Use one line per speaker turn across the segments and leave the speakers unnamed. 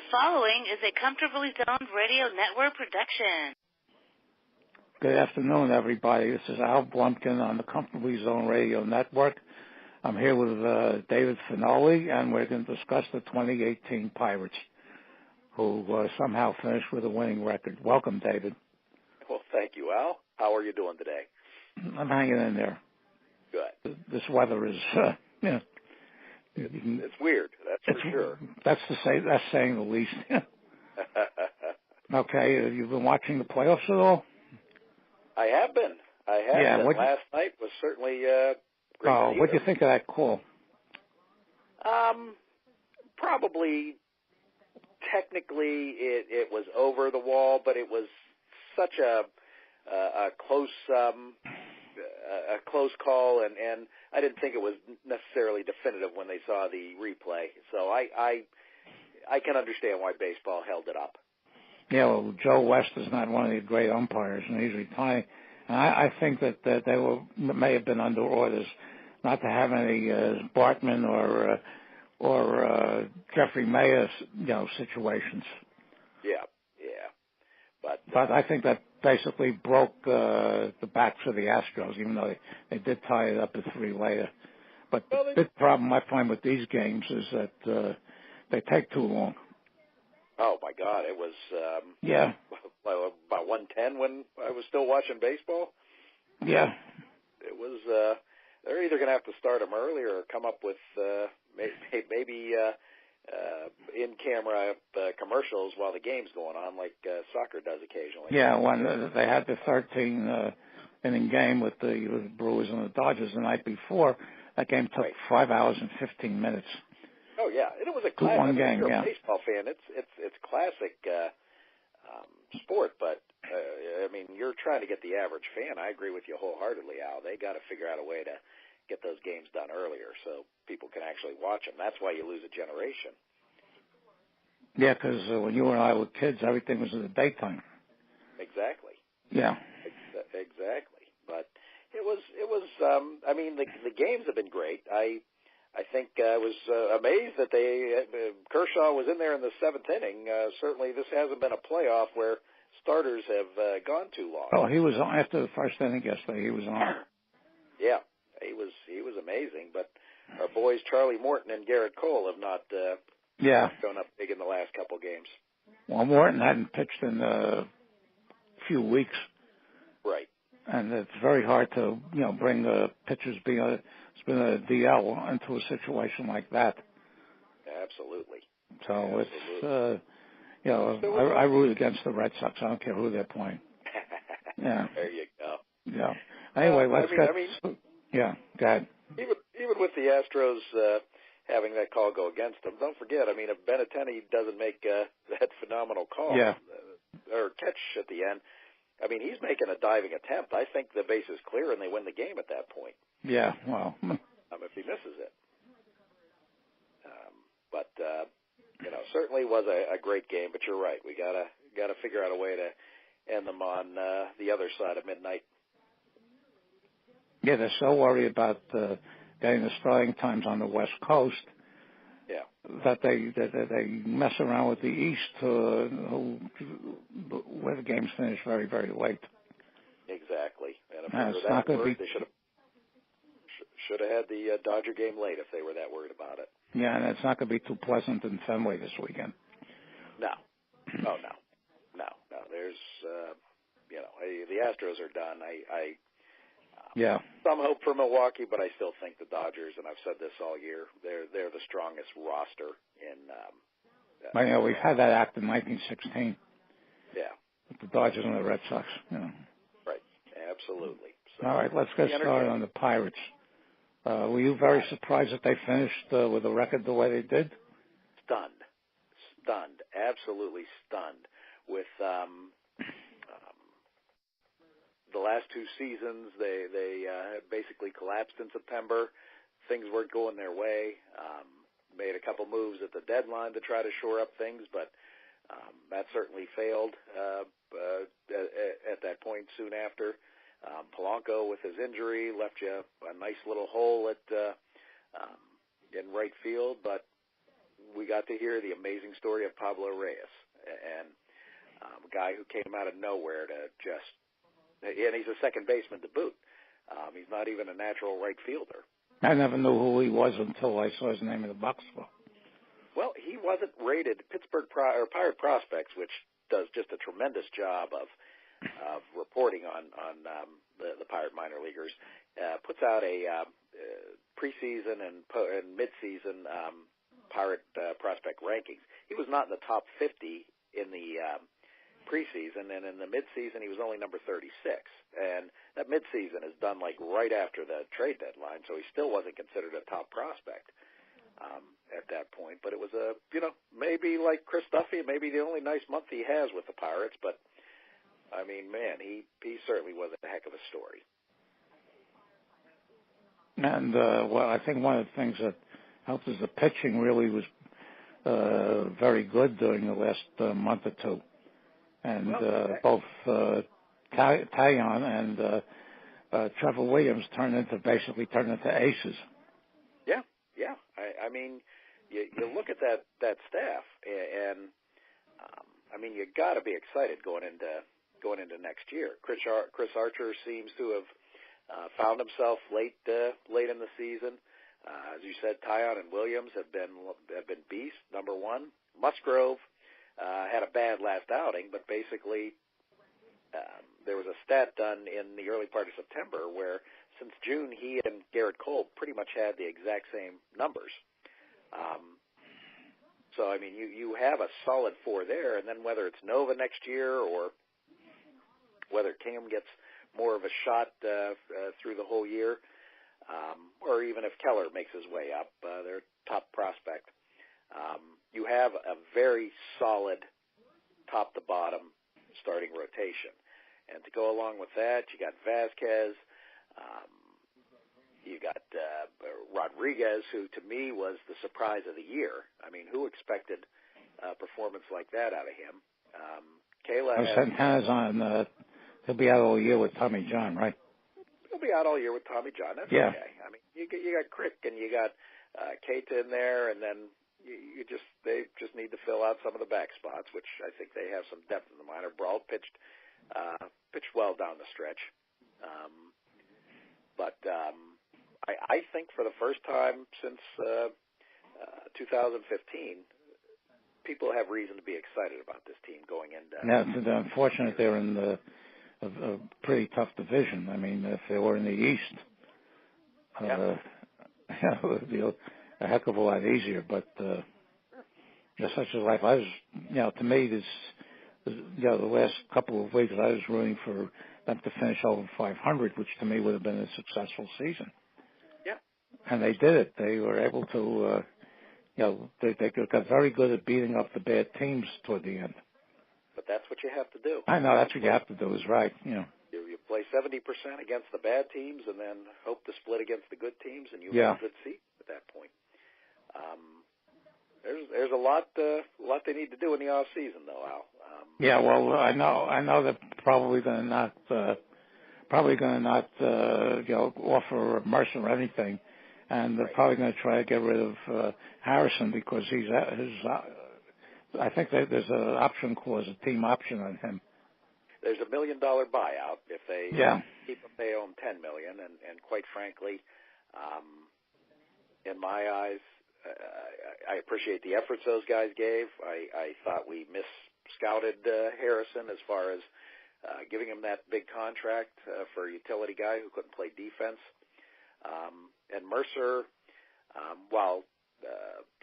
The following is a Comfortably Zoned Radio Network production.
Good afternoon, everybody. This is Al Blumkin on the Comfortably Zoned Radio Network. I'm here with David Finoli, and we're going to discuss the 2018 Pirates, who somehow finished with a winning record. Welcome, David.
Well, thank you, Al. How are you doing today?
I'm hanging in there.
Good.
This weather is,
it's weird. That's for sure.
That's saying the least. Okay, you've been watching the playoffs at all?
I have been.
Yeah,
last night was certainly great.
Oh, what do you think of that call?
Probably technically it was over the wall, but it was such a close call, and I didn't think it was necessarily definitive when they saw the replay. So I can understand why baseball held it up.
Yeah, well, Joe West is not one of the great umpires, and he's retiring. And I think that they may have been under orders not to have any Bartman or Jeffrey Mayer, situations.
Yeah.
But I think that basically broke the backs of the Astros, even though they did tie it up at 3 later. But the big problem I find with these games is that they take too long.
Oh, my God. It was about 1:10 when I was still watching baseball.
Yeah.
It was they're either going to have to start them early or come up with maybe in-camera commercials while the game's going on, like soccer does occasionally.
Yeah, when they had the 13-inning game with the Brewers and the Dodgers the night before, that game took 5 hours and 15 minutes.
Oh yeah, and it was a classic.
Game,
if you're
yeah.
a baseball fan, it's classic sport, but you're trying to get the average fan. I agree with you wholeheartedly, Al. They got to figure out a way to get those games done earlier so people can actually watch them. That's why you lose a generation.
Yeah, because when you and I were kids, everything was in the daytime.
Exactly.
Yeah.
Exactly. But it was. The games have been great. I think I was amazed that Kershaw was in there in the 7th inning. Certainly, this hasn't been a playoff where starters have gone too long.
Oh, he was on after the first inning yesterday. He was on.
Yeah, he was amazing. But our boys Charlie Morton and Garrett Cole have not shown up big in the last couple games. Well,
Morton hadn't pitched in a few weeks.
Right.
And it's very hard to bring pitchers it's been a DL into a situation like that.
Absolutely.
So it's I root against the Red Sox. I don't care who they're playing. Yeah.
There you go.
Yeah. Anyway, go ahead.
Even with the Astros having that call go against them, don't forget. If Benintendi doesn't make that phenomenal call or catch at the end, he's making a diving attempt. I think the base is clear and they win the game at that point.
Yeah, well.
If he misses it. Certainly was a great game, but you're right. We gotta figure out a way to end them on the other side of midnight.
Yeah, they're so worried about getting the starting times on the West Coast that they mess around with the East, where the games finish very, very late.
Exactly. And if
it's not going to be.
They should have had the Dodger game late if they were that worried about it.
Yeah, and it's not going to be too pleasant in Fenway this weekend.
No. Oh, no. There's, the Astros are done. Some hope for Milwaukee, but I still think the Dodgers, and I've said this all year, they're the strongest roster in.
We've had that act in 1916.
Yeah.
With the Dodgers and the Red Sox.
Right. Absolutely. So,
all right, let's get started on the Pirates. Were you very surprised that they finished with a record the way they did?
Stunned, absolutely stunned with the last 2 seasons. They basically collapsed in September. Things weren't going their way. Made a couple moves at the deadline to try to shore up things, but that certainly failed at that point soon after. Polanco with his injury left you a nice little hole in right field, but we got to hear the amazing story of Pablo Reyes, and a guy who came out of nowhere to just, and he's a second baseman to boot. He's not even a natural right fielder.
I never knew who he was until I saw his name in the box score.
Well, he wasn't rated. Pittsburgh Pirate Prospects, which does just a tremendous job of reporting on the Pirate minor leaguers, puts out a preseason and midseason Pirate prospect rankings. He was not in the top 50 in the preseason, and in the midseason he was only number 36. And that midseason is done like right after the trade deadline, so he still wasn't considered a top prospect at that point. But it was maybe like Chris Duffy, maybe the only nice month he has with the Pirates. But I mean, man, he certainly was a heck of a story.
And I think one of the things that helped is the pitching really was very good during the last month or two. And both Taillon and Trevor Williams turned into aces.
Yeah. I mean, you look at that staff, and I mean, you got to be excited going into next year. Chris Archer seems to have found himself late in the season. As you said, Taillon and Williams have been beasts. Number one, Musgrove had a bad last outing, but basically there was a stat done in the early part of September where since June he and Garrett Cole pretty much had the exact same numbers. So I mean, you have a solid four there, and then whether it's Nova next year or whether Kingham gets more of a shot through the whole year, or even if Keller makes his way up, their top prospect. You have a very solid top-to-bottom starting rotation. And to go along with that, you got Vasquez, you got Rodriguez, who to me was the surprise of the year. I mean, who expected a performance like that out of him? Kayla
Santana's on... he'll be out all year with Tommy John, right?
He'll be out all year with Tommy John. That's okay. I mean, you got Crick and you got Keita in there, and then they just need to fill out some of the back spots, which I think they have some depth in the minor. Brault pitched well down the stretch, but I think for the first time since 2015, people have reason to be excited about this team going into.
Now, unfortunately, they're in a pretty tough division. I mean, if they were in the East, it would be a heck of a lot easier. But such is life. I was, to me, the last couple of weeks, I was rooting for them to finish over 500, which to me would have been a successful season.
Yeah.
And they did it. They were able to, they got very good at beating up the bad teams toward the end.
But that's what you have to do.
I know, that's what you have to do is right,
You play 70% against the bad teams and then hope to split against the good teams, and you have a good seat at that point. There's a lot they need to do in the off season, though, Al.
Well, I know they're probably going to not offer Mercer or anything, and they're probably going to try to get rid of Harrison because I think that there's an option clause, a team option on him.
There's $1 million buyout if they keep him. They owe him $10 million, and quite frankly, in my eyes, I appreciate the efforts those guys gave. I thought we mis-scouted Harrison as far as giving him that big contract for a utility guy who couldn't play defense. And Mercer, while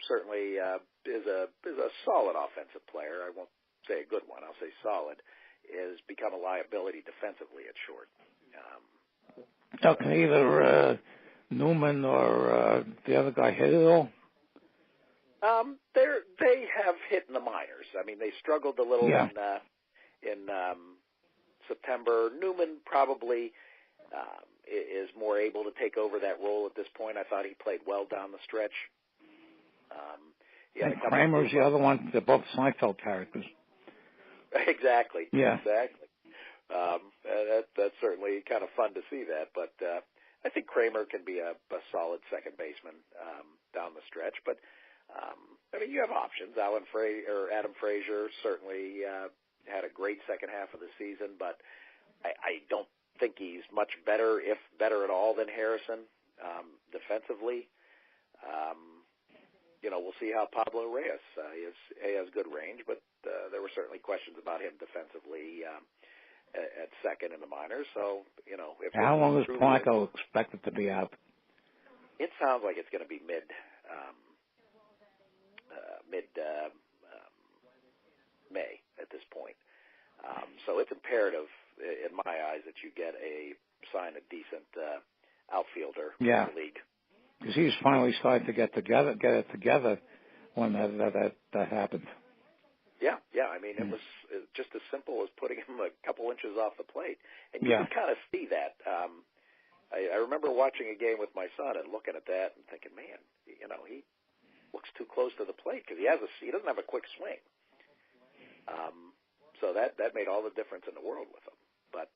certainly is a solid offensive player, I won't say a good one, I'll say solid, is become a liability defensively at short.
Can either Newman or the other guy hit it all?
They have hit in the minors. I mean, they struggled a little in September. Newman probably is more able to take over that role at this point. I thought he played well down the stretch.
And Kramer's the other one. They're both Seinfeld characters.
Exactly.
Yeah.
Exactly. That's certainly kind of fun to see that. But I think Kramer can be a solid second baseman down the stretch. But I mean, you have options. Adam Frazier certainly had a great second half of the season, but I don't think he's much better, if better at all, than Harrison defensively. We'll see how Pablo Reyes he has good range, but there were certainly questions about him defensively at second in the minors. So,
how long is Polanco expected to be out?
It sounds like it's going to be mid May at this point. So it's imperative, in my eyes, that you sign a decent outfielder in the league.
Because he's finally starting to get it together when that happened.
Yeah. I mean, it was just as simple as putting him a couple inches off the plate, and you can kind of see that. I remember watching a game with my son and looking at that and thinking, man, he looks too close to the plate because he doesn't have a quick swing. So that made all the difference in the world with him. But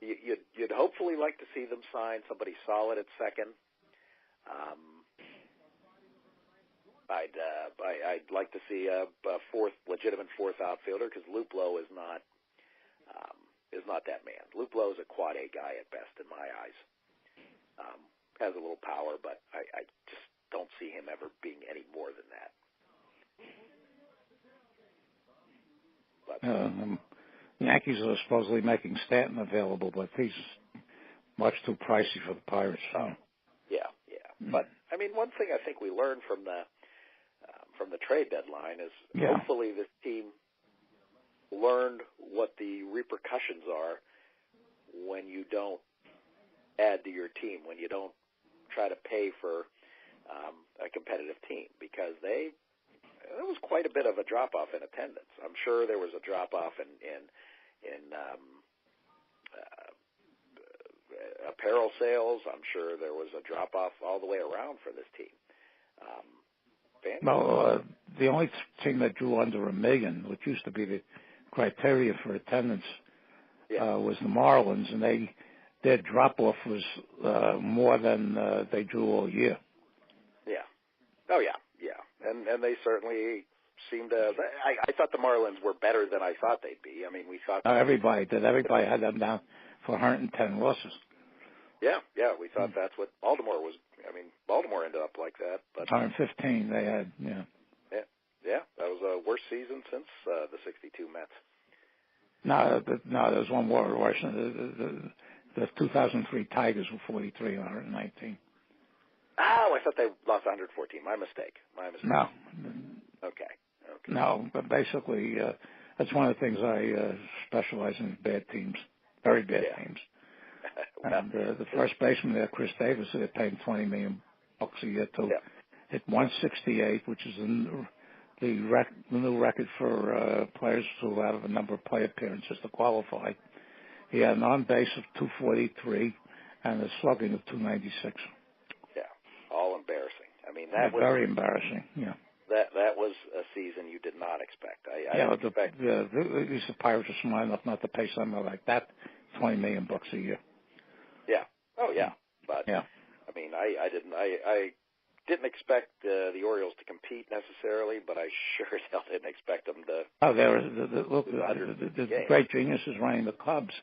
you'd hopefully like to see them sign somebody solid at second. I'd like to see a legitimate fourth outfielder because Luplow is not that man. Luplow is a quad A guy at best in my eyes. Has a little power, but I just don't see him ever being any more than that.
But Yankees are supposedly making Stanton available, but he's much too pricey for the Pirates. So.
Yeah. But I mean, one thing I think we learned from the trade deadline is hopefully this team learned what the repercussions are when you don't add to your team, when you don't try to pay for a competitive team, because there was quite a bit of a drop-off in attendance. I'm sure there was a drop-off in apparel sales. I'm sure there was a drop-off all the way around for this team.
The only team that drew under 1 million, which used to be the criteria for attendance, was the Marlins, and their drop-off was more than they drew all year.
Yeah. Oh, yeah. And they certainly seemed to. I thought the Marlins were better than I thought they'd be. I mean, we thought.
Everybody did. Everybody had them down for 110 losses.
Yeah. We thought that's what Baltimore was. I mean, Baltimore ended up like that. But
115 they had.
Yeah. That was a worst season since the '62 Mets.
No, there's one more worse. The 2003 Tigers were 43 on 119.
Oh, I thought they lost 114. My mistake.
No.
Okay.
No, but basically, that's one of the things I specialize in: bad teams, very bad teams. And the first baseman there, Chris Davis, they paid him $20 million a year to hit 168, which is the new record for players who have a number of play appearances to qualify. He had an on-base of 243 and a slugging of 296.
Yeah, all embarrassing. I mean, that was
very embarrassing. Yeah.
That was a season you did not expect. I didn't expect.
At least the Pirates are smart enough not to pay something like that, $20 million a year.
Yeah. Oh, yeah. But I mean, I didn't expect the Orioles to compete necessarily, but I sure as hell didn't expect them to.
Oh, there was the great geniuses running the Cubs,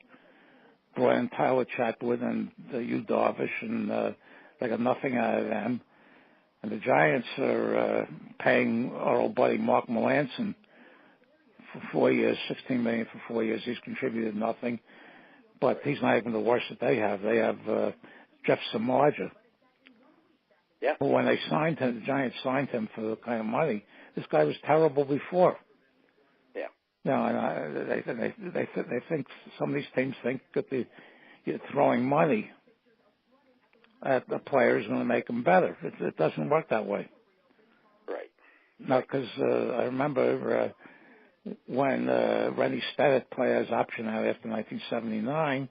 Brian Tyler Chatwood and Yu Darvish, and they got nothing out of them. And the Giants are paying our old buddy Mark Melanson for 4 years, $16 million for 4 years. He's contributed nothing, but he's not even the worst that they have. They have Jeff Samardzija.
Yeah.
But when they signed him, the Giants signed him for the kind of money. This guy was terrible before.
Yeah.
No, and they think some of these teams think that you're throwing money at the players going to make them better. It doesn't work that way.
Right.
No, because I remember when Rennie Stead players option out after 1979,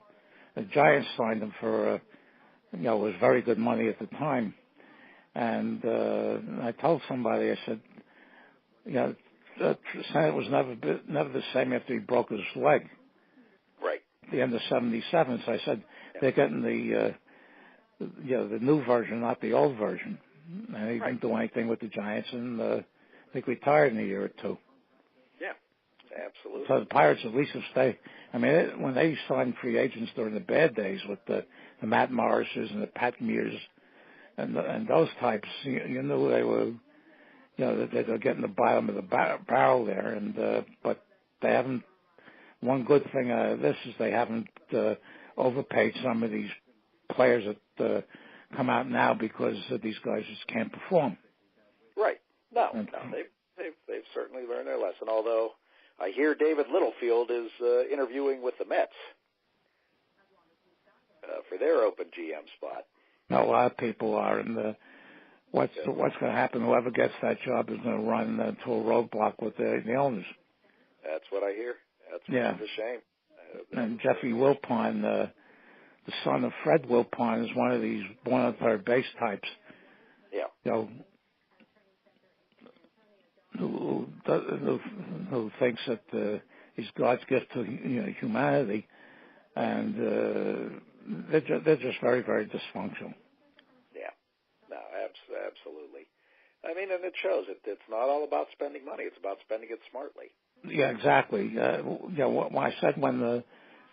the Giants signed him for, it was very good money at the time. And I told somebody, I said, Senate was never the same after he broke his leg.
Right.
At the end of '77, so I said they're getting the new version, not the old version. And he didn't do anything with the Giants, and I think retired in a year or two.
Yeah, absolutely.
So the Pirates at least have stayed. I mean, when they signed free agents during the bad days with the Matt Morrises and the Pat Mears and those types, you knew they were, they're getting the bottom of the barrel there. And but they haven't. One good thing out of this is they haven't overpaid some of these players that come out now because these guys just can't perform.
Right. No, they've certainly learned their lesson. Although I hear David Littlefield is interviewing with the Mets for their open GM spot.
No, a lot of people are, and what's going to happen? Whoever gets that job is going to run into a roadblock with the owners.
That's what I hear. That's a shame.
And Jeffrey Wilpon, the son of Fred Wilpon, is one of these born on third base types.
Yeah.
Who thinks that he's God's gift to humanity, and they're just very, very dysfunctional.
Yeah. No, absolutely. I mean, and it shows it. It's not all about spending money. It's about spending it smartly.
Yeah, exactly. When I said when the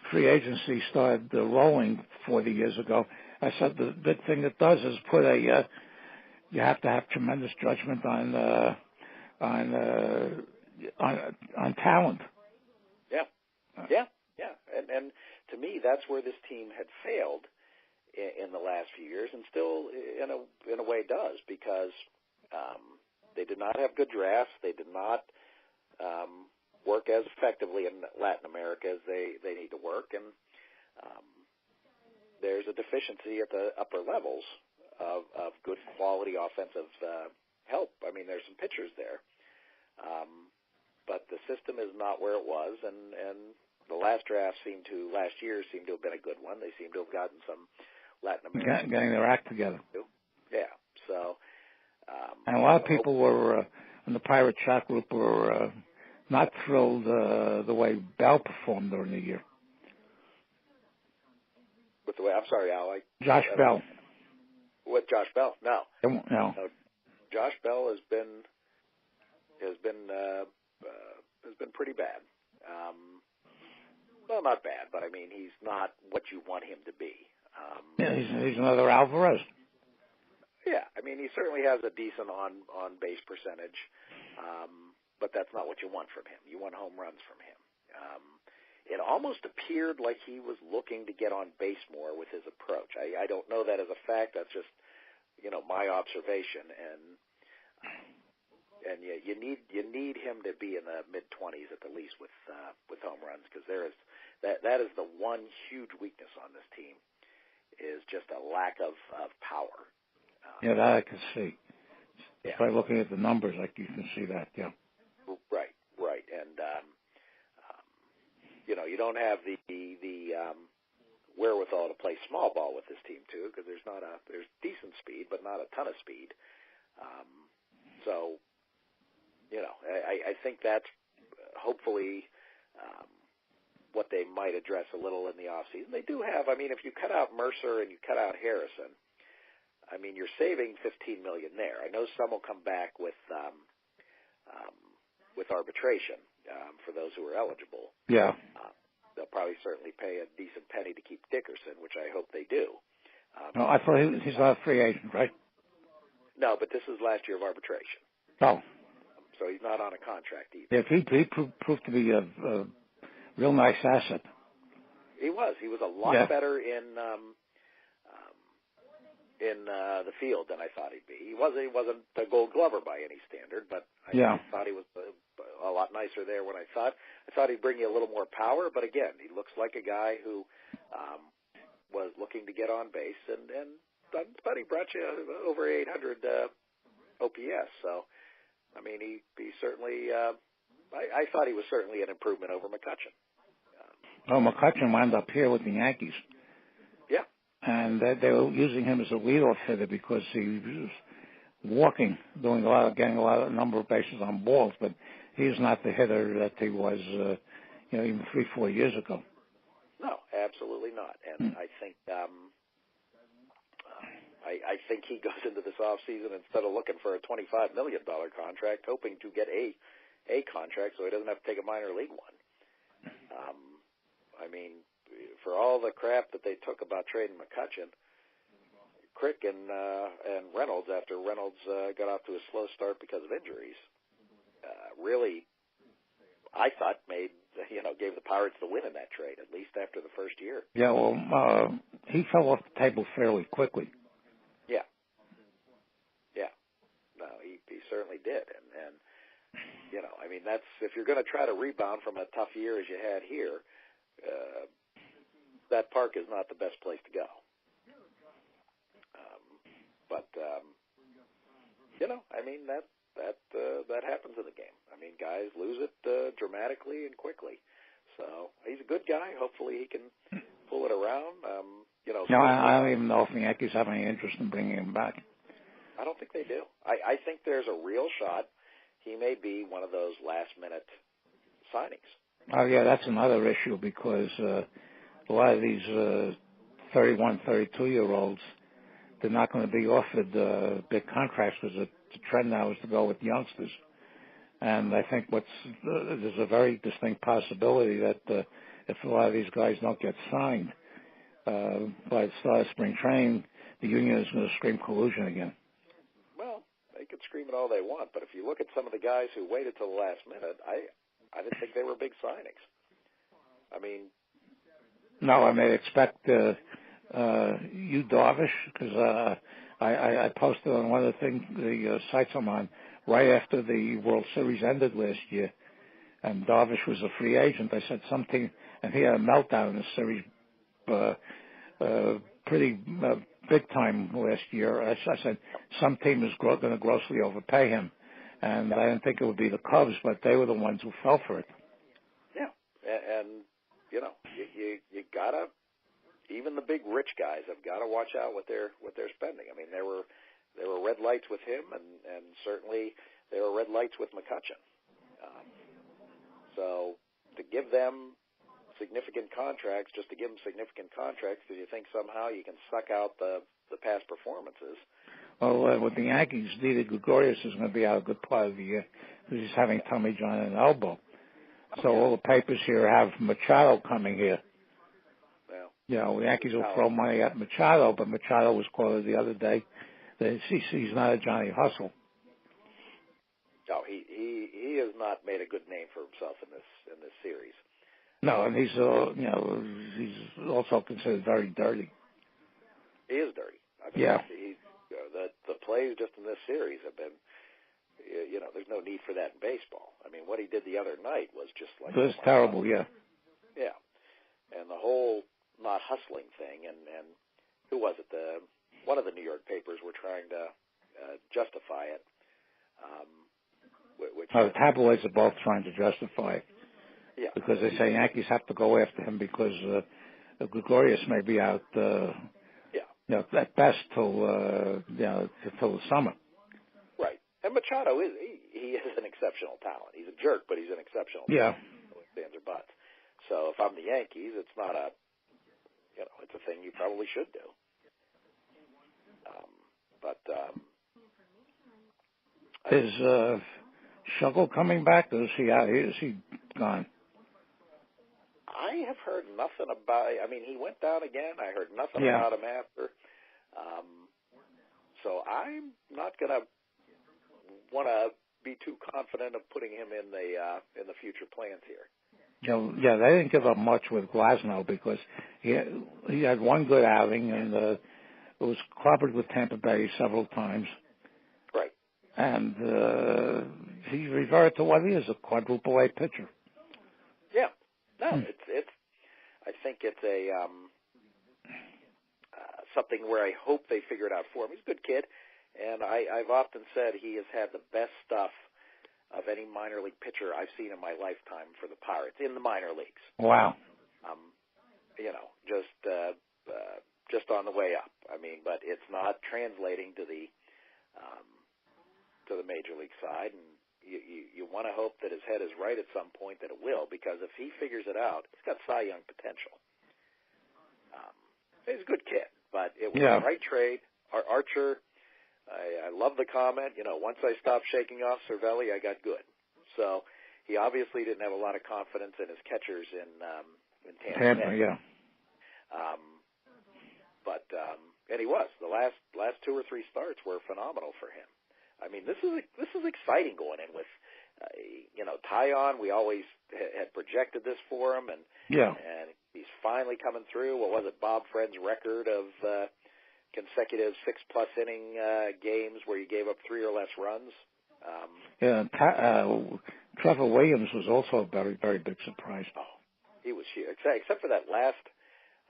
free agency started rolling 40 years ago, I said the big thing it does is put you have to have tremendous judgment on talent.
Yeah. And to me, that's where this team had failed in the last few years, and still in a way does, because they did not have good drafts. They did not work as effectively in Latin America as they need to work, and there's a deficiency at the upper levels of good quality offensive help. I mean, there's some pitchers there, but the system is not where it was, and the last year seemed to have been a good one. They seem to have gotten some Latin American
getting their act together.
Yeah, so
and a lot of people were in the Pirate chat group were not thrilled the way Bell performed during the year.
With the way, I'm sorry, Al.
Josh Bell.
With Josh Bell? No. Josh Bell has been pretty bad. Well, not bad, but I mean, he's not what you want him to be.
He's another Alvarez.
Yeah, I mean, he certainly has a decent on base percentage, but that's not what you want from him. You want home runs from him. It almost appeared like he was looking to get on base more with his approach. I don't know that as a fact. That's just my observation, and you need him to be in the mid-20s at the least with home runs, because that is the one huge weakness on this team, is just a lack of power.
That I can see. Just by looking at the numbers, like you can see that. Yeah.
Right, and you don't have the wherewithal to play small ball with this team too, because there's decent speed, but not a ton of speed. So, I think that's hopefully what they might address a little in the offseason. They do have, I mean, if you cut out Mercer and you cut out Harrison, I mean, you're saving $15 million there. I know some will come back with arbitration for those who are eligible.
Yeah.
They'll probably certainly pay a decent penny to keep Dickerson, which I hope they do.
No, I thought he's not a free agent, right?
No, but this is last year of arbitration.
Oh.
So he's not on a contract either.
Yeah, he proved to be a real nice asset.
He was. He was a lot better in the field than I thought he'd be. He wasn't a Gold Glover by any standard, but I thought he was a lot nicer there. I thought he'd bring you a little more power, but again, he looks like a guy who was looking to get on base, and but he brought you over 800 OPS. So, I mean, he certainly. I thought he was certainly an improvement over McCutchen.
McCutchen wound up here with the Yankees.
Yeah.
And they were using him as a leadoff hitter because he was walking, getting a lot of number of bases on balls, but he's not the hitter that he was, even 3-4 years ago.
No, absolutely not. And I I think he goes into this offseason instead of looking for a $25 million contract, hoping to get a contract so he doesn't have to take a minor league one. I mean, for all the crap that they took about trading McCutchen, Crick and Reynolds, after Reynolds got off to a slow start because of injuries, really, I thought gave the Pirates the win in that trade, at least after the first year.
Yeah, well, he fell off the table fairly quickly.
Yeah. No, he certainly did, and I mean, that's, if you're going to try to rebound from a tough year as you had here, that park is not the best place to go. I mean, that happens in the game. I mean, guys lose it dramatically and quickly. So he's a good guy. Hopefully he can pull it around.
I don't even know if the Yankees have any interest in bringing him back.
I don't think they do. I think there's a real shot he may be one of those last-minute signings.
Oh, yeah, that's another issue because a lot of these 31, 32-year-olds, they're not going to be offered big contracts because the trend now is to go with youngsters. And I think there's a very distinct possibility that if a lot of these guys don't get signed by the start of spring training, the union is going to scream collusion again.
Well, they could scream it all they want, but if you look at some of the guys who waited till the last minute, I didn't think they were big signings. I mean...
No, I may expect you, Darvish, because I posted on one of the sites I'm on right after the World Series ended last year, and Darvish was a free agent. I said something, and he had a meltdown in the series pretty big time last year. I said some team is going to grossly overpay him, and I didn't think it would be the Cubs, but they were the ones who fell for it.
Yeah, and you gotta, even the big rich guys have got to watch out what they're spending. I mean, there were red lights with him, and certainly there were red lights with McCutchen. So to give them significant contracts, just to give them significant contracts, because you think somehow you can suck out the past performances.
Well, with the Yankees, Didi Gregorius is going to be out a good part of the year because he's having Tommy John and elbow. So all the papers here have Machado coming here. Well, the Yankees will throw money at Machado, but Machado was quoted the other day that he's not a Johnny Hustle.
No, he has not made a good name for himself in this series.
No, and he's also considered very dirty.
He is dirty. I mean,
yeah.
The plays just in this series have been, there's no need for that in baseball. I mean, what he did the other night was just like...
It was terrible, yeah.
Yeah. And the whole not hustling thing, and who was it? One of the New York papers were trying to justify it.
The tabloids are both trying to justify it.
Yeah.
Because they say Yankees have to go after him because Gregorius may be out, at best till the summer.
Right. And Machado he is an exceptional talent. He's a jerk, but he's an exceptional
talent.
Stands or butts. So if I'm the Yankees, it's not it's a thing you probably should do.
Is Schugel coming back, or is he out? Is he gone?
I have heard nothing about. I mean, he went down again. I heard nothing about him after. So I'm not going to want to be too confident of putting him in the future plans here.
Yeah, they didn't give up much with Glasnow because he had one good outing, and it was clobbered with Tampa Bay several times.
Right.
And he reverted to what he is, a quadruple A pitcher.
Yeah. No, it's. I think it's a something where I hope they figure it out for him. He's a good kid, and I've often said he has had the best stuff of any minor league pitcher I've seen in my lifetime for the Pirates in the minor leagues.
Wow.
Just on the way up. I mean, but it's not translating to the major league side, and you want to hope that his head is right at some point that it will, because if he figures it out, he's got Cy Young potential. He's a good kid, but it was the right trade Archer, I love the comment. Once I stopped shaking off Cervelli, I got good. So he obviously didn't have a lot of confidence in his catchers in Tampa Bay.
Yeah.
And he was. The last 2 or 3 starts were phenomenal for him. I mean, this is exciting going in with, Tyon. We always had projected this for him, and he's finally coming through. What was it, Bob Fred's record of consecutive 6+ inning games where you gave up 3 or less runs?
Trevor Williams was also a very, very big surprise.
Oh, he was huge, except for that last.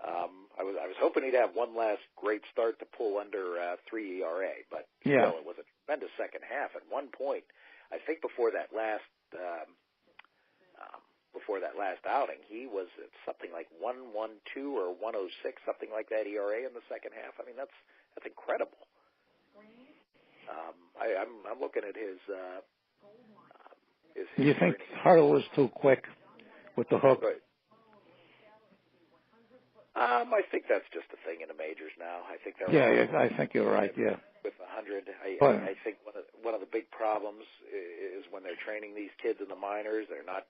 I was hoping he'd have one last great start to pull under 3 ERA, but still, it was a tremendous second half. At one point, I think before that last outing, he was at something like 1.12 or 1.06, something like that ERA in the second half. I mean, that's incredible. I'm looking at his.
Do you think Hurdle is too quick with the hook?
Right. I think that's just a thing in the majors now. I think they're.
Yeah, I think you're right. Yeah.
With 100, I think one of the big problems is when they're training these kids in the minors, they're not.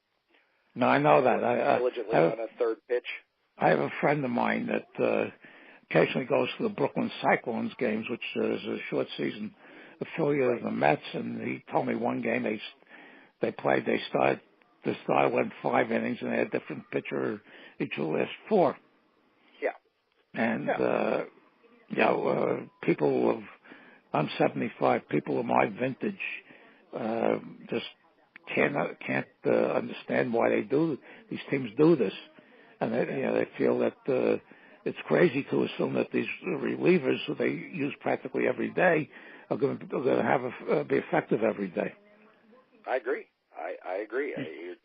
No, I know that.
Diligently on a third pitch.
I have a friend of mine that occasionally goes to the Brooklyn Cyclones games, which is a short season affiliate of the Mets, and he told me one game they played. The start went 5 innings, and they had a different pitcher each of the last 4.
Yeah.
And people of I'm 75. People of my vintage just can't understand why these teams do this, and they feel that it's crazy to assume that these relievers who they use practically every day are going to be effective every day.
I agree. I agree.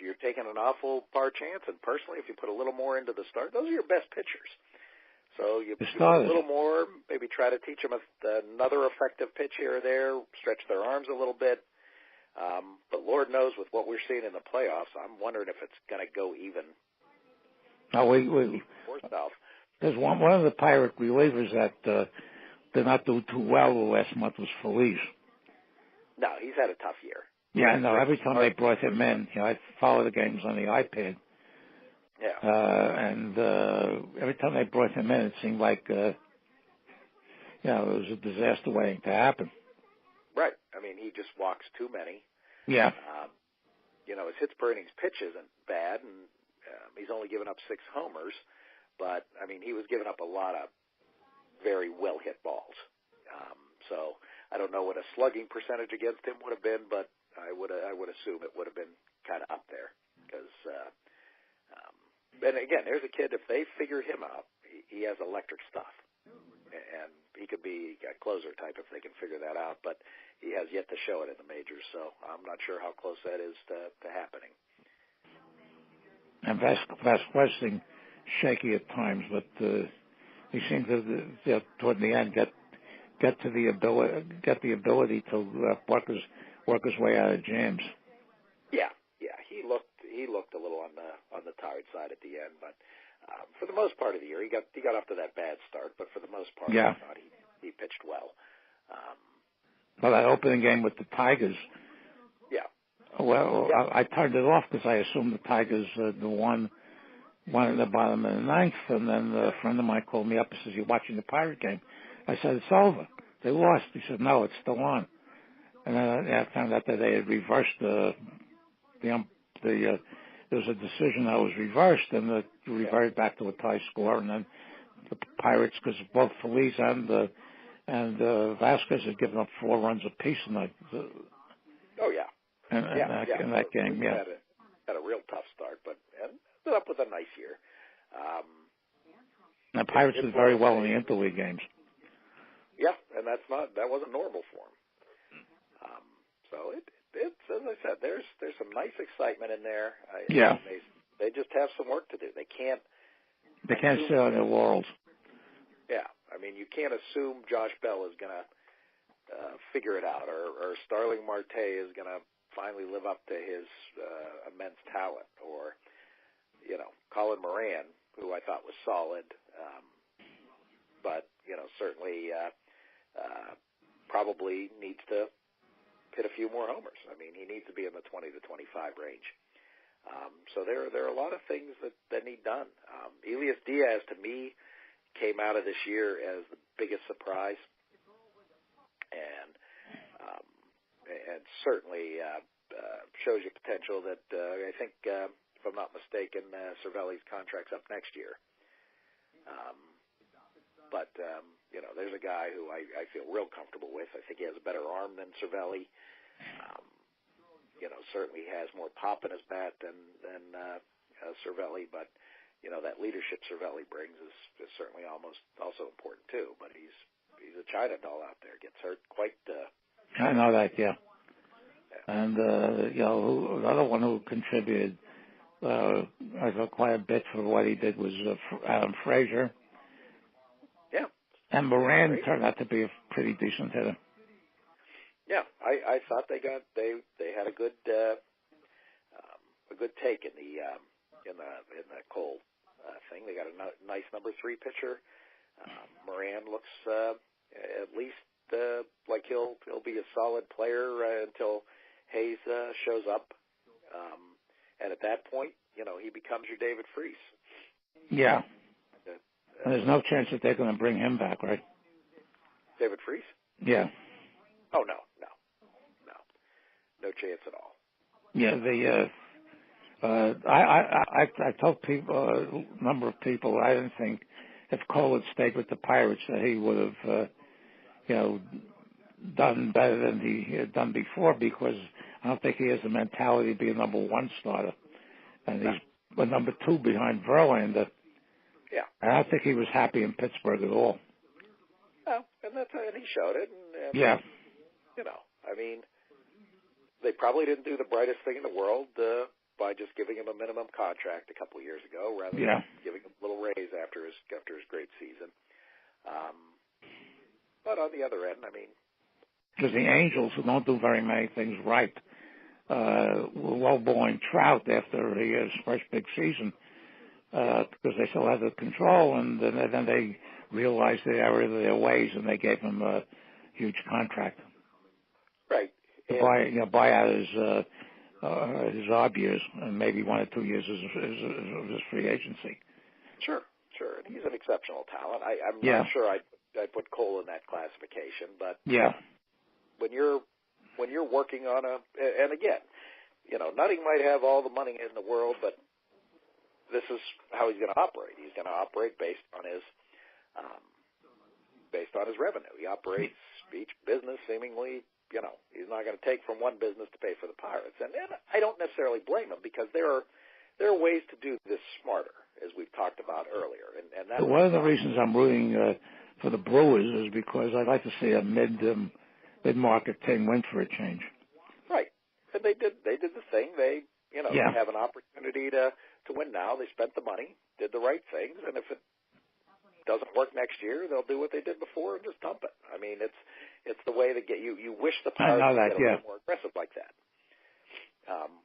You're taking an awful par chance, and personally, if you put a little more into the start, those are your best pitchers. So you put a little more, maybe try to teach them another effective pitch here or there, stretch their arms a little bit. But Lord knows with what we're seeing in the playoffs, I'm wondering if it's going to go even more south.
There's one of the Pirate relievers that did not do too well the last month was Feliz.
No, he's had a tough year.
Yeah, I know. Every time they brought him in, I follow the games on the iPad.
Yeah.
And every time they brought him in, it seemed like, it was a disaster waiting to happen.
Right. I mean, he just walks too many.
Yeah.
His hits per innings pitch isn't bad, and he's only given up 6 homers. But, I mean, he was giving up a lot of very well-hit balls. So I don't know what a slugging percentage against him would have been, but I would assume it would have been kind of up there. Because, and again, there's a kid, if they figure him out, he has electric stuff. And he could be a closer type if they can figure that out, but he has yet to show it in the majors, so I'm not sure how close that is to happening.
And Vasquez seemed shaky at times, but he seemed to, toward the end, get the ability to work his way out of jams. Yeah,
he looked a little on the tired side at the end, but for the most part of the year, he got off to that bad start, but for the most part, I thought he pitched well.
Well, that opening game with the Tigers.
Yeah.
Well, yeah. I turned it off because I assumed the Tigers won at the bottom of the 9th, and then a friend of mine called me up and says, "You're watching the Pirate game?" I said, "It's over. They lost." He said, "No, it's still on." And then I found out that they had reversed there was a decision that was reversed, and it reverted back to a tie score, and then the Pirates, because both Feliz and Vasquez had given up 4 runs apiece in that. In that game,
had a real tough start, but ended up with a nice year.
The Pirates did very well in the interleague games.
Yeah, and that wasn't normal for them. So it's as I said, there's some nice excitement in there. They just have some work to do. They can't
sit on their laurels.
Yeah, I mean, you can't assume Josh Bell is going to figure it out, or Starling Marte is going to finally live up to his immense talent, or Colin Moran, who I thought was solid, but certainly probably needs to hit a few more homers. I mean, he needs to be in the 20 to 25 range. So there are a lot of things that need done. Elias Diaz, to me, came out of this year as the biggest surprise, and certainly shows you potential that I think, if I'm not mistaken, Cervelli's contract's up next year. But there's a guy who I feel real comfortable with. I think he has a better arm than Cervelli. Certainly has more pop in his bat than Cervelli, but that leadership Cervelli brings is certainly also important too. But he's a China doll out there. Gets hurt quite.
I know that, yeah. And the other one who contributed I thought quite a bit for what he did was Adam Frazier.
Yeah.
And Moran turned out to be a pretty decent hitter.
Yeah, I thought they had a good take in the Cole thing. They got a nice number 3 pitcher. Moran looks at least like he'll be a solid player until Hayes shows up, and at that point, he becomes your David Freese.
Yeah, and there's no chance that they're going to bring him back, right?
David Freese?
Yeah.
Oh no chance at all.
Yeah, I told people, a number of people, I didn't think if Cole had stayed with the Pirates that he would have, done better than he had done before, because I don't think he has the mentality to be a number 1 starter, and he's a number 2 behind Verlander.
Yeah,
I don't think he was happy in Pittsburgh at all.
Well, and he showed it. And
yeah.
I mean, they probably didn't do the brightest thing in the world by just giving him a minimum contract a couple of years ago, rather than giving him a little raise after his great season. But on the other end, I mean,
because the Angels, who don't do very many things right, were lowballing Trout after his first big season, because they still had the control, and then they realized the error of their ways, and they gave him a huge contract.
Right.
To buy out his odd years, and maybe 1 or 2 years of his free agency.
Sure. And he's an exceptional talent. I'm not sure I'd put Cole in that classification, but when you're working on and again, Nutting might have all the money in the world, but this is how he's going to operate. He's going to operate based on his revenue. He operates each business seemingly. He's not going to take from one business to pay for the Pirates, and I don't necessarily blame him, because there are ways to do this smarter, as we've talked about earlier. And that's
one of the reasons I'm rooting for the Brewers is because I'd like to see a mid-market team win for a change.
Right, and they did the thing. They have an opportunity to win now. They spent the money, did the right things, and if it doesn't work next year, they'll do what they did before and just dump it. I mean, it's the way to get you. You wish the Pirates would get a little more aggressive like that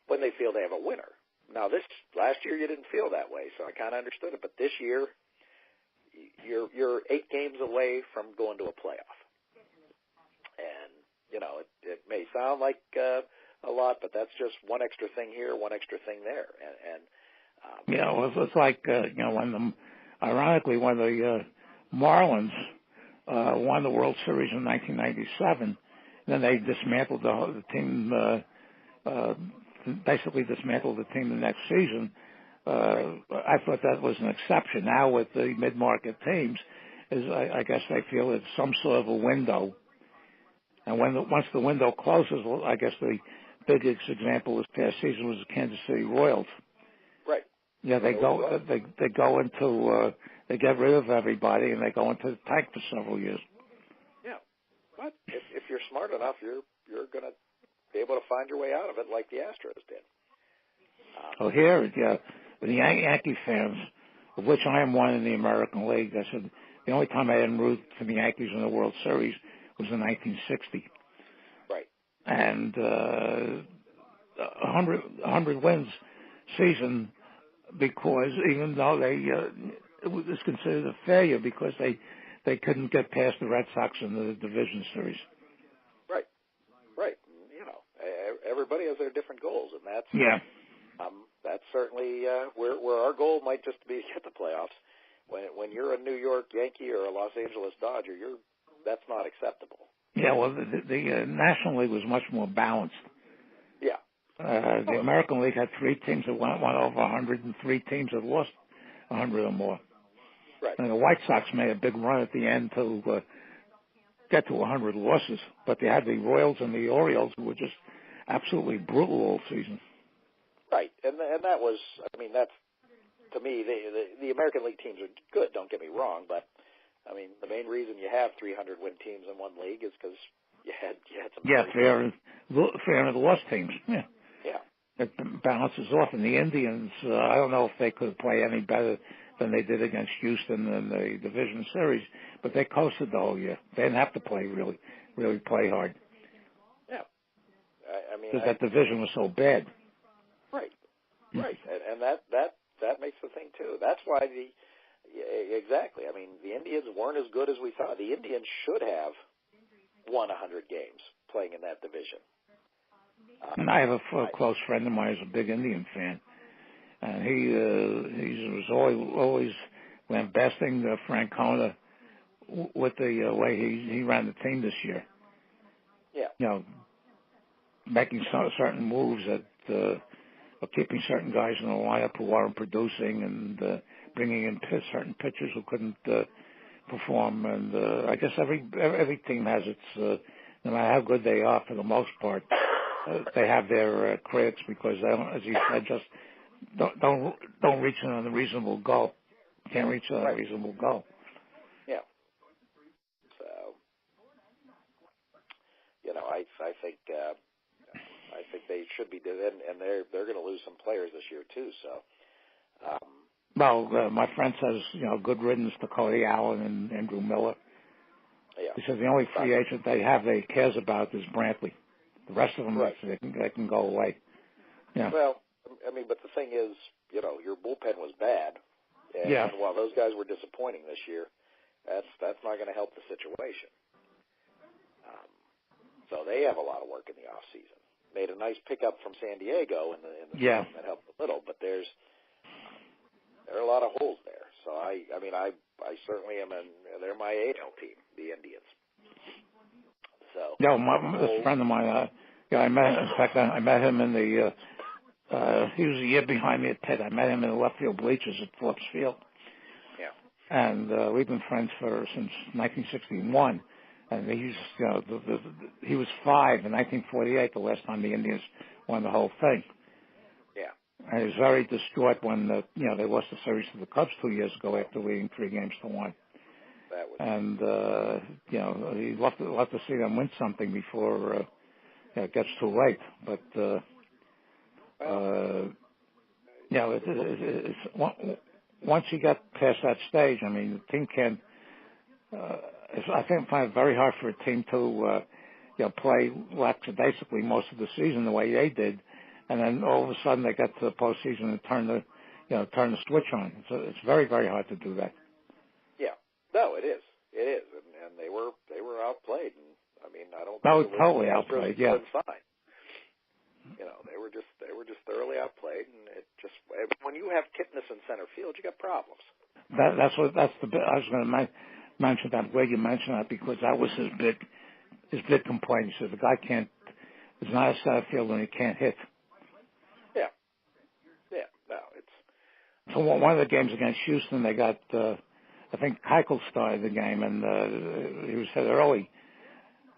when they feel they have a winner. Now, last year you didn't feel that way, so I kind of understood it. But this year, you're 8 games away from going to a playoff, and it may sound like a lot, but that's just one extra thing here, one extra thing there, and
it's like ironically, when the Marlins won the World Series in 1997, then they dismantled the team, basically dismantled the team the next season. I thought that was an exception. Now with the mid-market teams, I guess they feel it's some sort of a window. And once the window closes, well, I guess the biggest example this past season was the Kansas City Royals.
Right.
Yeah, they go into they get rid of everybody and they go into the tank for several years.
Yeah, but if you're smart enough, you're going to be able to find your way out of it, like the Astros did.
Here, the Yankee fans, of which I am one in the American League, I said the only time I didn't root for the Yankees in the World Series was in 1960.
Right.
And 100 wins season, because even though it was considered a failure because they they couldn't get past the Red Sox in the division series.
Right. You know, everybody has their different goals, and that's that's certainly where our goal might just be to get the playoffs. When you're a New York Yankee or a Los Angeles Dodger, that's not acceptable.
Yeah, well, the National League was much more balanced.
Yeah.
The American League had 3 teams that went over 100 and 3 teams that lost 100 or more.
Right.
And the White Sox made a big run at the end to get to 100 losses, but they had the Royals and the Orioles who were just absolutely brutal all season.
Right, and that was, I mean, that's, to me, the American League teams are good, don't get me wrong, but, I mean, the main reason you have 300-win teams in one league is because you had some...
Yeah, fair and lost teams, yeah. It balances off, and the Indians, I don't know if they could play any better than they did against Houston in the division series, but they coasted the whole year. They didn't have to play really play hard.
Yeah. I mean...
Because that division was so bad.
Right. And that makes the thing, too. That's why exactly. I mean, the Indians weren't as good as we thought. The Indians should have won 100 games playing in that division.
And I have a close friend of mine who's a big Indian fan, and he was always lambasting Francona with the way he ran the team this year.
Yeah.
You know, making certain moves that or keeping certain guys in the lineup who aren't producing, and bringing in certain pitchers who couldn't perform. And I guess every team has its, no matter how good they are, for the most part, they have their critics because they don't, as you said, just don't reach an unreasonable goal. Can't reach an unreasonable goal.
Yeah. So, you know, I think they should be doing, and they're going to lose some players this year too. So,
well, my friend says, you know, good riddance to Cody Allen and Andrew Miller.
Yeah.
He says the only free agent they have that he cares about is Brantley. The rest of them, they can go away. Yeah.
Well, I mean, but the thing is, you know, your bullpen was bad, and while those guys were disappointing this year, that's not going to help the situation. So they have a lot of work in the off season. Made a nice pickup from San Diego in the season that helped a little, but there are a lot of holes there. So I certainly am they're my AL team, the Indians. So
this friend of mine, I met him in the he was a year behind me at Pitt. I met him in the left field bleachers at Phillips Field.
Yeah.
And we've been friends since 1961. And he was 5 in 1948, the last time the Indians won the whole thing.
Yeah.
And he was very distraught when they lost the series to the Cubs 2 years ago after leading 3-1. And he'd love to see them win something before it gets too late. But once you get past that stage, I mean, the team can. I find it very hard for a team to play lackadaisically most of the season the way they did, and then all of a sudden they get to the postseason and turn the switch on. It's very, very hard to do that.
Yeah, no, it is, and they were outplayed. And I mean, I don't.
No, totally outplayed. Yeah.
Fine. You know, they were just thoroughly outplayed, and it just when you have Kipnis in center field, you got problems.
That's the bit I was going to mention. That I'm glad you mentioned that, because that was his big complaint. He said the guy is not a center fielder and he can't hit.
Yeah. No, it's.
So one of the games against Houston, they got I think Keuchel started the game, and he was hit early,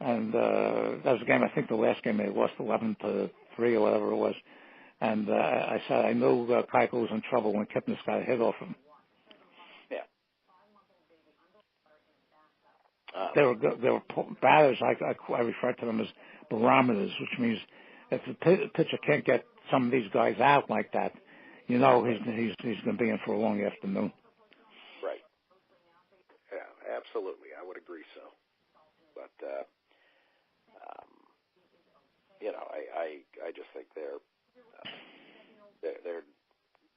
and that was a game. I think the last game they lost 11-3 or whatever it was. And I said I knew Keuchel was in trouble when Kipnis got a hit off him. They were batters. I refer to them as barometers, which means if the pitcher can't get some of these guys out like that, he's going to be in for a long afternoon.
Right. Yeah, absolutely. I would agree so. But I just think they're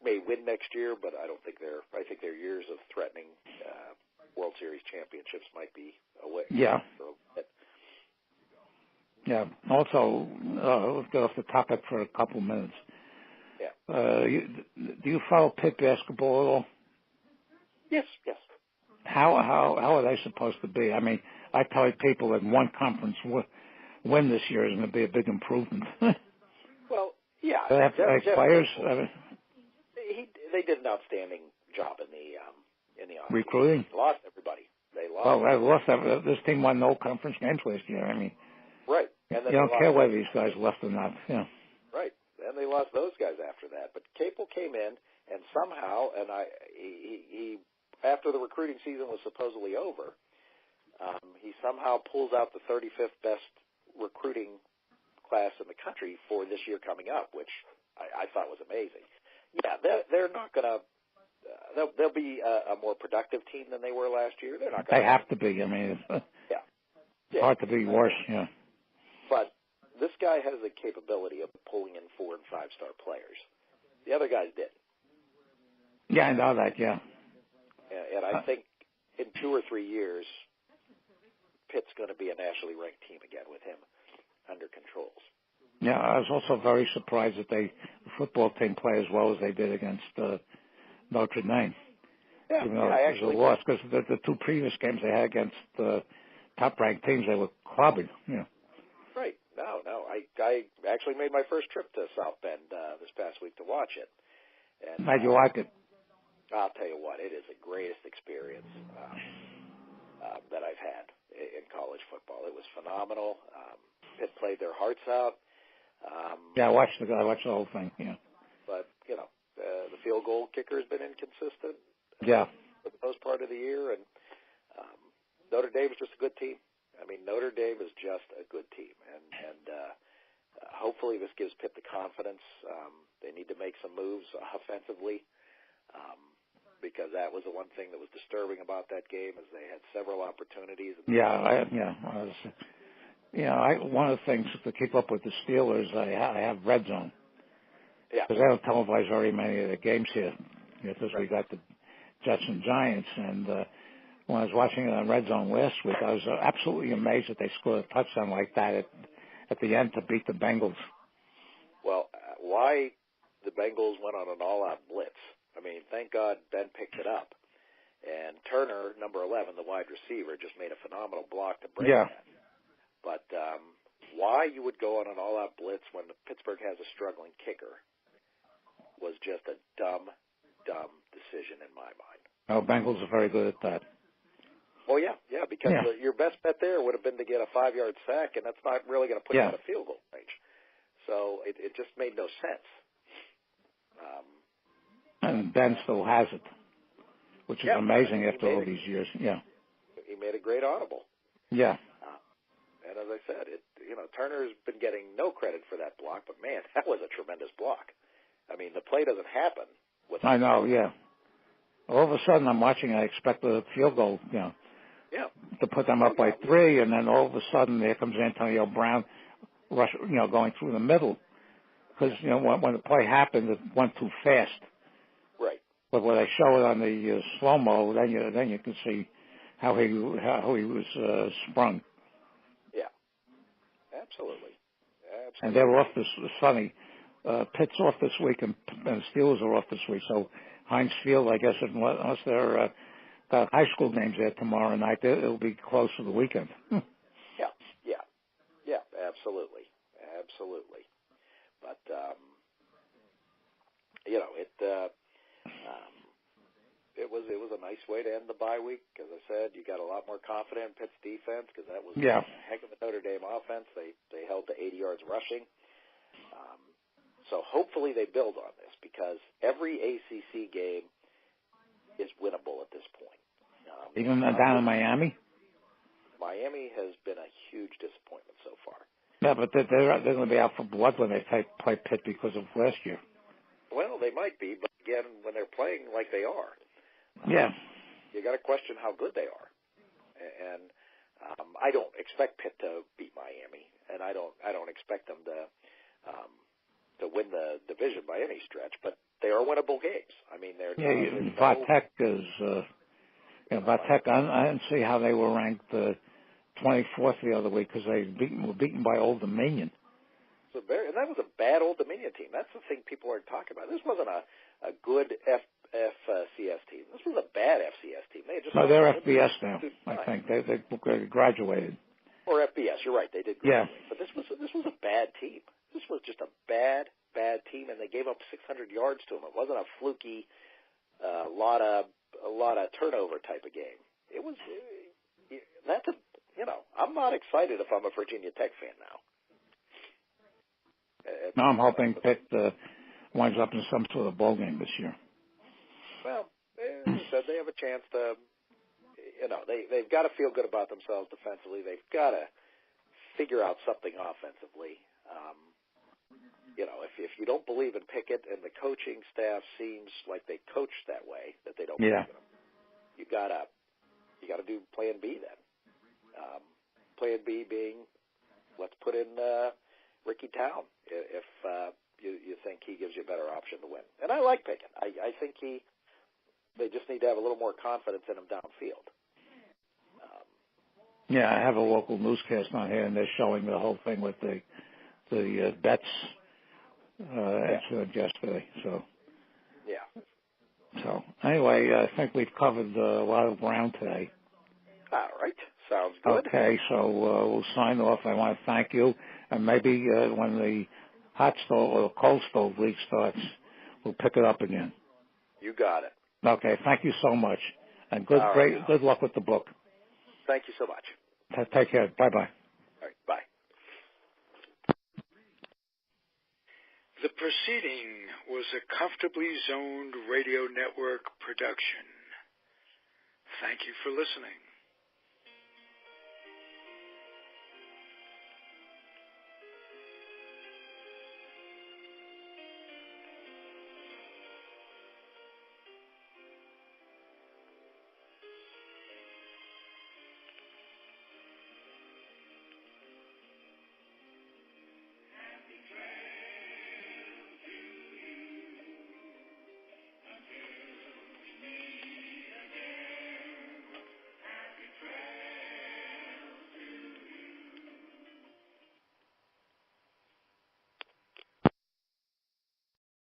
may win next year, but I don't think I think their years of threatening World Series championships might be away.
Yeah. Yeah. Also, let's get off the topic for a couple minutes.
Yeah.
Do you follow Pitt basketball at all?
Yes.
How are they supposed to be? I mean, I tell people that one conference win this year is going to be a big improvement.
Well, yeah.
They have players.
They did an outstanding job in the
recruiting.
They lost everybody. They
lost. This team won no conference games last year. I mean,
right. And then
you don't care whether these guys left or not. Yeah.
Right. And they lost those guys after that. But Capel came in and somehow, he after the recruiting season was supposedly over, he somehow pulls out the 35th best recruiting class in the country for this year coming up, which I thought was amazing. Yeah, they're not going to. They'll be a more productive team than they were last year. They're not. They
have to be. I mean, it's hard to be worse. Yeah.
But this guy has the capability of pulling in 4- and 5-star players. The other guys didn't.
Yeah, I know that. Yeah.
And I think in 2 or 3 years, Pitt's going to be a nationally ranked team again with him under controls.
Yeah, I was also very surprised that the football team play as well as they did against Notre Dame.
Yeah,
even though it was a loss, because the 2 previous games they had against top-ranked teams, they were clubbing. Yeah.
Right. No. I actually made my first trip to South Bend this past week to watch it. And
how'd you like it?
I'll tell you what, it is the greatest experience that I've had in college football. It was phenomenal. Pitt played their hearts out.
I watched the whole thing. Yeah.
But the field goal kicker has been inconsistent.
Yeah.
For the most part of the year, and Notre Dame is just a good team. I mean, Notre Dame is just a good team, and hopefully this gives Pitt the confidence. They need to make some moves offensively. Because that was the one thing that was disturbing about that game, is they had several opportunities. One of the things to keep up with the Steelers, I have Red Zone. Yeah. Because they don't televise very many of the games here, because we got the Jets and Giants. And when I was watching it on Red Zone last week, I was absolutely amazed that they scored a touchdown like that at the end to beat the Bengals. Well, why the Bengals went on an all-out blitz? I mean, thank God Ben picked it up. And Turner, number 11, the wide receiver, just made a phenomenal block to break that. But why you would go on an all-out blitz when Pittsburgh has a struggling kicker was just a dumb decision in my mind.
Oh, Bengals are very good at that.
Oh, yeah, because your best bet there would have been to get a 5-yard sack, and that's not really going to put you out of field goal range. So it just made no sense.
And Ben still has it, which is amazing after all these years. Yeah,
he made a great audible.
Yeah,
and as I said, Turner's been getting no credit for that block, but man, that was a tremendous block. I mean, the play doesn't happen without.
I know. Yeah. All of a sudden, I'm watching. I expect a field goal. To put them up by 3, and then all of a sudden, there comes Antonio Brown, going through the middle, because when the play happened, it went too fast.
Right.
But when I show it on the slow mo, then you can see how he was sprung.
Yeah. Absolutely.
And they're off this funny. Pitt's off this week, and Steelers are off this week. So Heinz Field, I guess, unless they're got high school games there tomorrow night, it'll be close to the weekend.
Yeah. Absolutely. But it was a nice way to end the bye week. As I said, you got a lot more confident in Pitt's defense, because that was a heck of a Notre Dame offense. They held to 80 yards rushing. So hopefully they build on this, because every ACC game is winnable at this point.
Even down in Miami?
Miami has been a huge disappointment so far.
Yeah, but they're going to be out for blood when they play Pitt because of last year.
Well, they might be, but again, when they're playing like they are, you got to question how good they are. And I don't expect Pitt to beat Miami, and I don't expect them to win the division by any stretch. But they are winnable games. I mean, they're
Vatek is Yeah, but heck, I didn't see how they were ranked 24th the other week because were beaten by Old Dominion.
So and that was a bad Old Dominion team. That's the thing people aren't talking about. This wasn't a good FCS team. This was a bad FCS team.
They're FBS now. I think they graduated.
Or FBS, you're right. They did graduate. Yeah. But this was a bad team. This was just a bad team, and they gave up 600 yards to them. It wasn't a fluky, lot of turnover type of game. It was. I'm not excited if I'm a Virginia Tech fan now.
No, I'm hoping Pitt winds up in some sort of bowl game this year.
Well, as I said, they have a chance to. They've got to feel good about themselves defensively. They've got to figure out something offensively. If you don't believe in Pickett and the coaching staff seems like they coach that way, that they don't believe in him, you gotta do Plan B then. Plan B being, let's put in Ricky Town if you think he gives you a better option to win. And I like Pickett. I think they just need to have a little more confidence in him downfield.
Yeah, I have a local newscast on here, and they're showing the whole thing with the bets incident yesterday. So So anyway, I think we've covered a lot of ground today.
All right, sounds good.
Okay, so we'll sign off. I want to thank you, and maybe when the hot stove or cold stove leak starts, we'll pick it up again.
You got it.
Okay, thank you so much, and good luck with the book.
Thank you so much.
Take care. Bye-bye.
All right, bye.
The proceeding was a Comfortably Zoned Radio Network production. Thank you for listening.